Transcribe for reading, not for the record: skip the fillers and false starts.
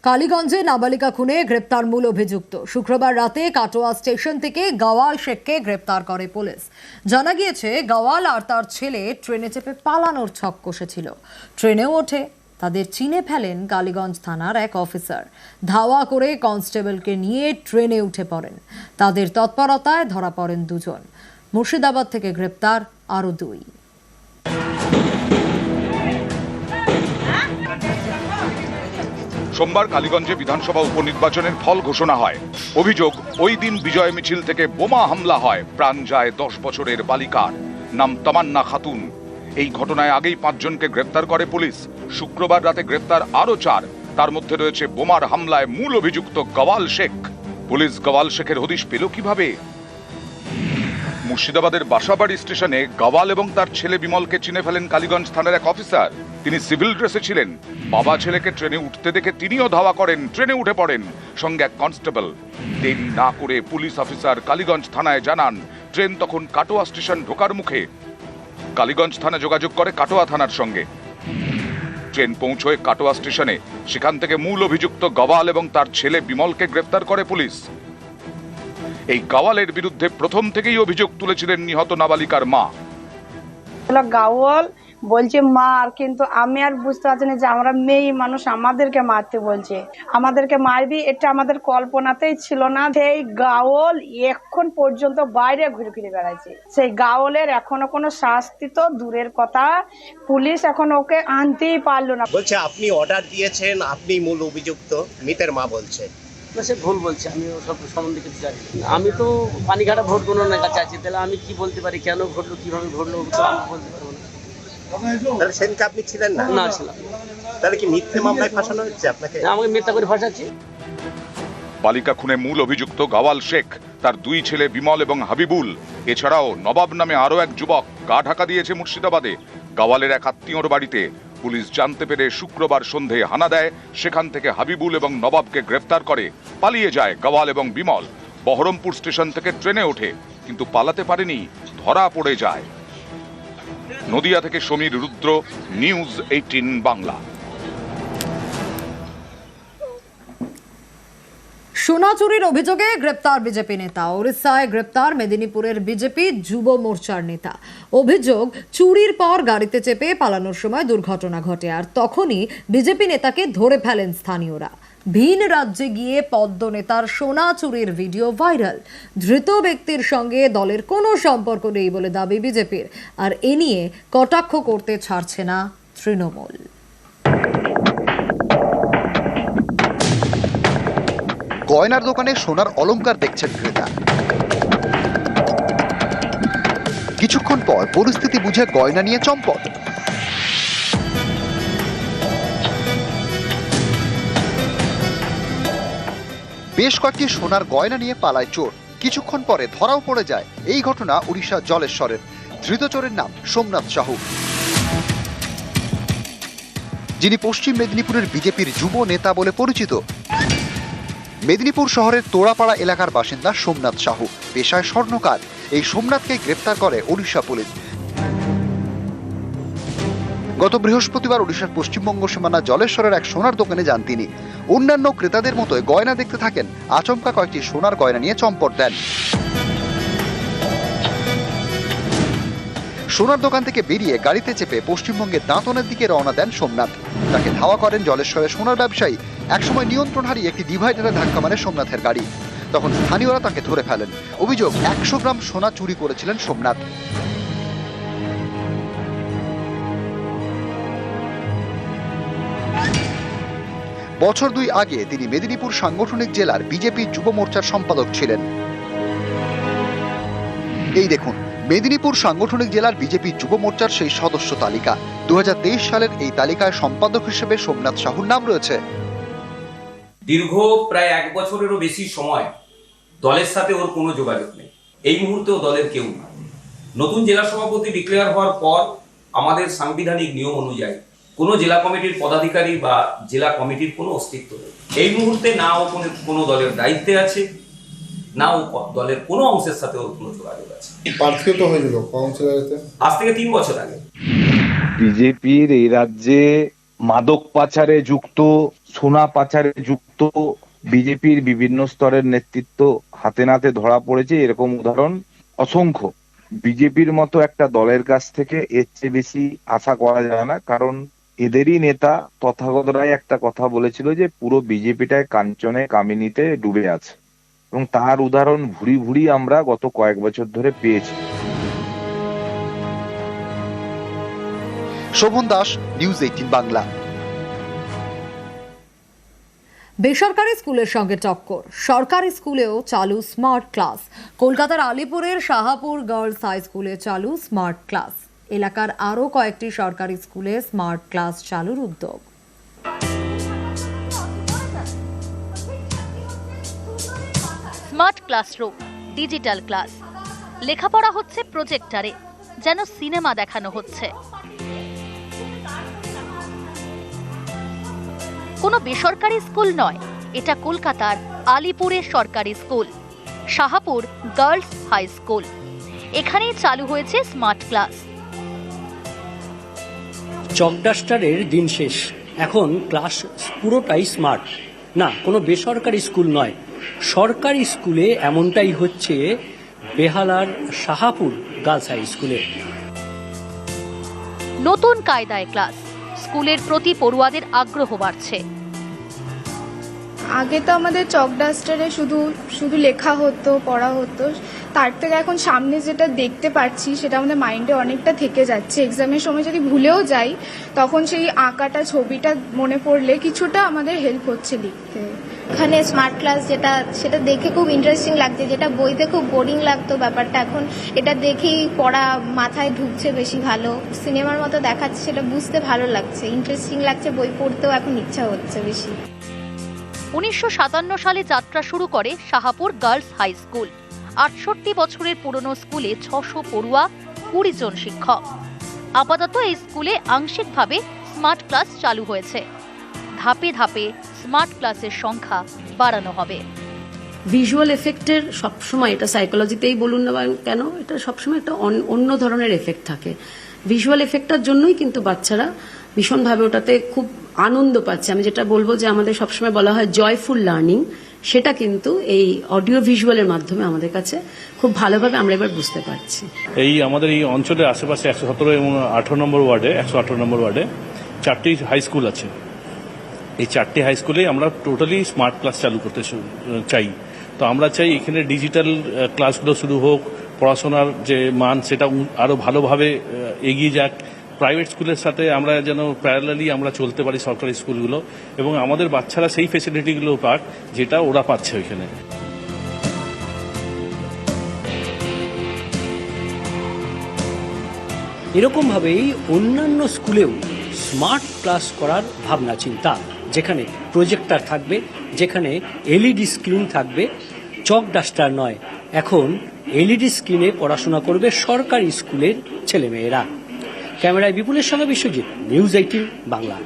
কালীগঞ্জে নাবালিকা খুনে গ্রেপ্তার মূল অভিযুক্ত। শুক্রবার রাতে কাটোয়া স্টেশন থেকে গাওয়াল শেখকে গ্রেপ্তার করে পুলিশ। জানা গিয়েছে গাওয়াল আর তার ছেলে ট্রেনে চেপে পালানোর ছক কষেছিল। ট্রেনেও ওঠে তাদের চিনে ফেলেন কালীগঞ্জ থানার এক অফিসার। ধাওয়া করে কনস্টেবলকে নিয়ে ট্রেনে উঠে পড়েন। তাদের তৎপরতায় ধরা পড়েন দুজন। মুর্শিদাবাদ থেকে গ্রেপ্তার আরও দুই। সোমবার কালীগঞ্জে বিধানসভা উপনির্বাচনের ফল ঘোষণা হয়। অভিযোগ, ওই দিন বিজয় মিছিল থেকে বোমা হামলা হয়। প্রাণ যায় 10 বছরের বালিকার, নাম তামান্না খাতুন। এই ঘটনায় আগেই 5 জনকে গ্রেপ্তার করে পুলিশ। শুক্রবার রাতে গ্রেপ্তার আরও 4। তার মধ্যে রয়েছে বোমার হামলায় মূল অভিযুক্ত গাওয়াল শেখ। পুলিশ গাওয়াল শেখের হদিশ পেল কিভাবে? মুর্শিদাবাদের বাসাবাড়ি স্টেশনে গাওয়াল এবং তার ছেলে বিমলকে চিনে ফেলেন কালীগঞ্জ থানার এক অফিসার। তিনি সিভিল ড্রেসে ছিলেন। বাবা ছেলেকে ট্রেনে উঠতে দেখে তিনিও ধাওয়া করেন, ট্রেনে উঠে পড়েন, সঙ্গে এক কনস্টেবল। দেরি না করে পুলিশ অফিসার কালীগঞ্জ থানায় জানান। ট্রেন তখন কাটোয়া স্টেশন ঢোকার মুখে। কালীগঞ্জ থানা যোগাযোগ করে কাটোয়া থানার সঙ্গে। ট্রেন পৌঁছয় কাটোয়া স্টেশনে। সেখান থেকে মূল অভিযুক্ত গাওয়াল এবং তার ছেলে বিমলকে গ্রেপ্তার করে পুলিশ। এই গাওয়ালের বিরুদ্ধে প্রথম থেকেই অভিযোগ তুলেছিলেন নিহত নাবালিকার মা। গাওয়াল বলছে মার, কিন্তু আমি আর বুঝতে পারছি না যে আমরা মেয়ে মানুষ, আমাদেরকে মারতে বলছে, আমাদেরকে মারবি, এটা আমাদের কল্পনাতেই ছিল না। সেই গাওয়াল এখন পর্যন্ত বাইরে ঘুরে ঘুরে বেড়াচ্ছে। সেই গাওয়ালের এখনো কোনো শাস্তি তো দূরের কথা, পুলিশ এখন ওকে আনতেই পারলো না। বলছে আপনি অর্ডার দিয়েছেন, আপনি মূল অভিযুক্ত, মৃতের মা বলছে। সে ভুল বলছে, আমি সব সম্বন্ধে কিছু জানি না। আমি তো পানিঘাটা ভোট গণনার কাছে আছি, তাহলে আমি কি বলতে পারি কেন ঘটলো, কিভাবে ঘটলো, আমি বলতে পারবো না। তাহলে সেদিনকে আপনি ছিলেন না? না ছিলাম। তাহলে কি মিথ্যে মামলায় ফাঁসানো হচ্ছে আপনাকে? আমাকে মিথ্যা করে ফাঁসাচ্ছি। বালিকা খুনে মূল অভিযুক্ত গাওয়াল শেখ, তার 2 ছেলে বিমল এবং হাবিবুল। এছাড়াও নবাব নামে আরও এক যুবক গা ঢাকা দিয়েছে মুর্শিদাবাদে। গাওয়ালের এক আত্মীয়র বাড়িতে পুলিশ জানতে পেরে শুক্রবার সন্ধে হানা দেয়। সেখান থেকে হাবিবুল এবং নবাবকে গ্রেফতার করে। পালিয়ে যায় গাওয়াল এবং বিমল। বহরমপুর স্টেশন থেকে ট্রেনে ওঠে, কিন্তু পালাতে পারেনি, ধরা পড়ে যায়। নদিয়া থেকে সমীর রুদ্র, নিউজ 18 বাংলা। সোনা চুরির অভিযোগে গ্রেপ্তার বিজেপি নেতা। ওড়িশায় গ্রেপ্তার মেদিনীপুরের বিজেপি যুব মোর্চার নেতা। অভিযোগ, চুরির পর গাড়িতে চেপে পালানোর সময় দুর্ঘটনা ঘটে, আর তখনই বিজেপি নেতাকে ধরে ফেলেন স্থানীয়রা। ভিন রাজ্যে গিয়ে পদ্ম নেতার সোনা চুরির ভিডিও ভাইরাল। ধৃত ব্যক্তির সঙ্গে দলের কোনো সম্পর্ক নেই বলে দাবি বিজেপির, আর এ নিয়ে কটাক্ষ করতে ছাড়ছে না তৃণমূল। গয়নার দোকানে সোনার অলংকার দেখছেন ক্রেতা। কিছুক্ষণ পর পরিস্থিতি বুঝে গয়না নিয়ে চম্পট। বেশ কয়েকটি সোনার গয়না নিয়ে পালায় চোর। কিছুক্ষণ পরে ধরাও পড়ে যায়। এই ঘটনা উড়িষ্যা জলেশ্বরের। ধৃত চোরের নাম সোমনাথ সাহু, যিনি পশ্চিম মেদিনীপুরের বিজেপির যুব নেতা বলে পরিচিত। মেদিনীপুর শহরের তোড়াপাড়া এলাকার বাসিন্দা সোমনাথ সাহু, পেশায় স্বর্ণকার। এই সোমনাথকে গ্রেপ্তার করে ওড়িশা পুলিশ। গত বৃহস্পতিবার ওড়িশার পশ্চিমবঙ্গ সীমানা জলেশ্বরের এক সোনার দোকানে যান তিনি। অন্যান্য ক্রেতাদের মতোই গয়না দেখতে থাকেন। আচমকা কয়েকটি সোনার গয়না নিয়ে চম্পট দেন। সোনার দোকান থেকে বেরিয়ে গাড়িতে চেপে পশ্চিমবঙ্গের দাঁতনের দিকে রওনা দেন সোমনাথ। তাকে ধাওয়া করেন জলেশ্বরের সোনার ব্যবসায়ী। একসময় নিয়ন্ত্রণ হারিয়ে একটি ডিভাইডারে ধাক্কা মারে সোমনাথের গাড়ি। তখন স্থানীয়রা তাকে ধরে ফেলেন। অভিযোগ, 100 গ্রাম সোনা চুরি করেছিলেন সোমনাথ। বছর 2 আগে তিনি মেদিনীপুর সাংগঠনিক জেলার বিজেপি যুব মোর্চার সম্পাদক ছিলেন। এই দেখুন মেদিনীপুর সাংগঠনিক জেলার বিজেপি যুব মোর্চার সেই সদস্য তালিকা। 2023 সালের এই তালিকায় সম্পাদক হিসেবে সোমনাথ সাহুর নাম রয়েছে। দীর্ঘ প্রায় 1 বছরেরও বেশি সময় দলের সাথে ওর কোনো যোগাযোগ নেই। এই মুহূর্তেও দলের কেউ না। নতুন জেলা সভাপতি ডিক্লেয়ার হওয়ার পর আমাদের সাংবিধানিক নিয়ম অনুযায়ী কোনো জেলা কমিটির পদাধিকারী বা জেলা কমিটির কোনো অস্তিত্ব নেই। এই মুহূর্তে না ও কোনো দলের দায়িত্বে আছে, না ও দলের কোনো অংশের সাথে ওর কোনো যোগাযোগ আছে। প্রার্থী তো হয়েছিল কাউন্সিলরতে আজ থেকে 3 বছর আগে। বিজেপির এই রাজ্যে মাদক পাচারে যুক্ত সোনা পাচারে যুক্ত বিজেপির বিভিন্ন স্তরের নেতৃত্ব হাতে নাতে ধরা পড়েছে, এরকম উদাহরণ অসংখ্য। বিজেপির মতো একটা দলের কাছ থেকে এর চেয়ে বেশি আশা করা যায় না, কারণ এদেরই নেতা তথাগত রায় একটা কথা বলেছিল যে পুরো বিজেপিটায় কাঞ্চনে কামিনীতে ডুবে আছে, এবং তার উদাহরণ ভুরি ভুরি আমরা গত কয়েক বছর ধরে পেয়েছি। শোভন দাস, নিউজ 18 বাংলা। বেসরকারি স্কুলের সঙ্গে টক্কর, সরকারি স্কুলেও চালু স্মার্ট ক্লাস। কলকাতার আলিপুরের শাহাপুর গার্লস হাই স্কুলে চালু স্মার্ট ক্লাস। এলাকার আরও কয়েকটি সরকারি স্কুলে স্মার্ট ক্লাস চালুর উদ্যোগ। স্মার্ট ক্লাসরুম, ডিজিটাল ক্লাস, লেখাপড়া হচ্ছে প্রজেক্টরে, যেন সিনেমা দেখানো হচ্ছে। কোনো বেসরকারি স্কুল নয়, এটা কলকাতার আলিপুরের সরকারি school, Shahapur girls high school. এখানেই চালু হয়েছে স্মার্ট ক্লাস। চকডাস্টারের দিন শেষ, এখন ক্লাস পুরোটাই স্মার্ট। না, কোনো বেসরকারি স্কুল নয়, সরকারি স্কুলে এমনটাই হচ্ছে বেহালার শাহাপুর গার্লস হাই স্কুলে। নতুন কায়দায় ক্লাস, স্কুলের প্রতি পড়ুয়াদের আগ্রহ বাড়ছে। আগে তো আমাদের চক ডাস্টারে শুধু লেখা হতো, পড়া হতো, তার থেকে এখন সামনে যেটা দেখতে পাচ্ছি সেটা আমাদের মাইন্ডে অনেকটা থেকে যাচ্ছে। এক্সামের সময় যদি ভুলেও যাই তখন সেই আঁকাটা, ছবিটা মনে পড়লে কিছুটা আমাদের হেল্প হচ্ছে লিখতে। এখানে স্মার্ট ক্লাস যেটা, সেটা দেখে খুব ইন্টারেস্টিং লাগছে। যেটা বইতে খুব বোরিং লাগতো ব্যাপারটা, এখন এটা দেখেই পড়া মাথায় ঢুকছে বেশি ভালো। সিনেমার মতো দেখাচ্ছে, সেটা বুঝতে ভালো লাগছে, ইন্টারেস্টিং লাগছে, বই পড়তেও এখন ইচ্ছা হচ্ছে বেশি। 1957 সালে যাত্রা শুরু করে শাহাপুর গার্লস হাই স্কুল। 68 বছরের পুরনো স্কুলে 600 পড়ুয়া, 20 জন শিক্ষক। আপাতত এই স্কুলে আংশিকভাবে স্মার্ট ক্লাস চালু হয়েছে। ধাপে ধাপে স্মার্ট ক্লাসের সংখ্যা বাড়ানো হবে। ভিজুয়াল এফেক্টের সবসময়, এটা সাইকোলজিতেই বলুন না কেন, এটা সবসময় একটা অন্য ধরনের এফেক্ট থাকে। ভিজুয়াল এফেক্টটার জন্যই কিন্তু বাচ্চারা ভীষণভাবে ওটাতে খুব আনন্দ পাচ্ছে। আমি যেটা বলবো যে আমাদের সবসময় বলা হয় জয়ফুল লার্নিং, সেটা কিন্তু এই অডিও ভিজুয়ালের মাধ্যমে আমাদের কাছে খুব ভালোভাবে আমরা এবার বুঝতে পারছি। এই আমাদের এই অঞ্চলের আশেপাশে 117 এবং 18 নম্বর ওয়ার্ডে 118 নম্বর ওয়ার্ডে 4টি হাই স্কুল আছে। এই 4টি হাই স্কুলে আমরা টোটালি স্মার্ট ক্লাস চালু করতে চাই। তো আমরা চাই এখানে ডিজিটাল ক্লাসগুলো শুরু হোক, পড়াশোনার যে মান সেটা আরো ভালোভাবে এগিয়ে যাক। প্রাইভেট স্কুলের সাথে আমরা যেন প্যারালালি আমরা চলতে পারি, সরকারি স্কুলগুলো, এবং আমাদের বাচ্চারা সেই ফেসিলিটিগুলো পাক যেটা ওরা পাচ্ছে ওইখানে। এরকমভাবেই অন্যান্য স্কুলেও স্মার্ট ক্লাস করার ভাবনা চিন্তা, যেখানে প্রজেক্টর থাকবে, যেখানে এলইডি স্ক্রিন থাকবে, চক ডাস্টার নয়। এখন এলইডি স্ক্রিনে পড়াশোনা করবে সরকারি স্কুলের ছেলেমেয়েরা। ক্যামেরায় বিপুলের সঙ্গে বিশ্বজিৎ, নিউজ 18 বাংলা।